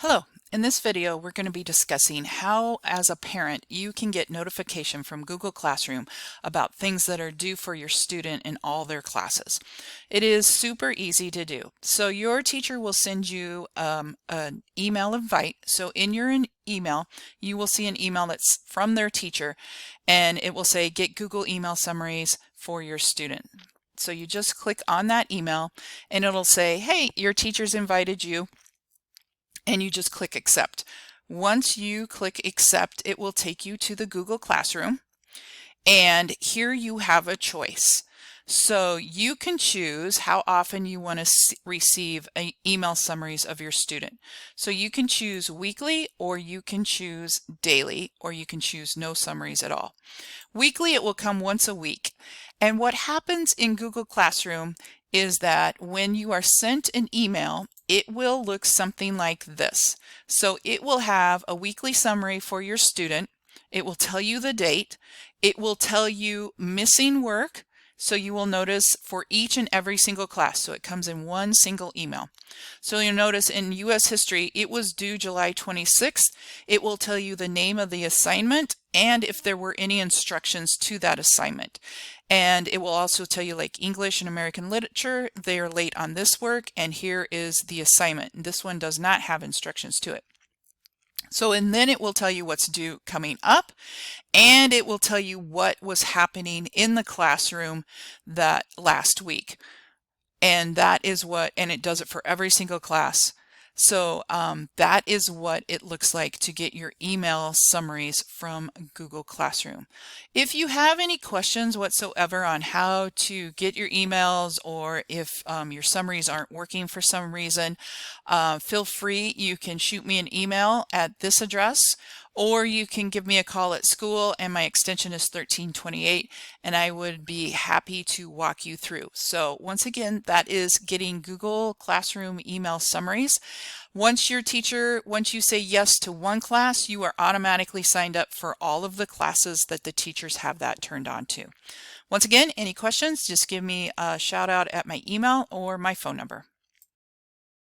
Hello. In this video, we're going to be discussing how, as a parent, you can get notification from Google Classroom about things that are due for your student in all their classes. It is super easy to do. So your teacher will send you an email invite. So in your email, you will see an email that's from their teacher, and it will say, get Google email summaries for your student. So you just click on that email, and it'll say, hey, your teacher's invited you. And you just click accept. Once you click accept, it will take you to the Google Classroom, and here you have a choice. So you can choose how often you want to receive email summaries of your student. So you can choose weekly, or you can choose daily, or you can choose no summaries at all. Weekly, it will come once a week. And what happens in Google Classroom is that when you are sent an email, it will look something like this. So it will have a weekly summary for your student. It will tell you the date. It will tell you missing work. So you will notice for each and every single class. So it comes in one single email. So you'll notice in U.S. history, it was due July 26th. It will tell you the name of the assignment and if there were any instructions to that assignment. And it will also tell you, like English and American literature, they are late on this work, and here is the assignment. This one does not have instructions to it. So, and then it will tell you what's due coming up, and it will tell you what was happening in the classroom that last week. And that is what, and it does it for every single class. So that is what it looks like to get your email summaries from Google Classroom. If you have any questions whatsoever on how to get your emails, or if your summaries aren't working for some reason, feel free. You can shoot me an email at this address, or you can give me a call at school, and my extension is 1328, and I would be happy to walk you through. So once again, that is getting Google Classroom email summaries. Once you say yes to one class, you are automatically signed up for all of the classes that the teachers have that turned on to. Once again, any questions, just give me a shout out at my email or my phone number.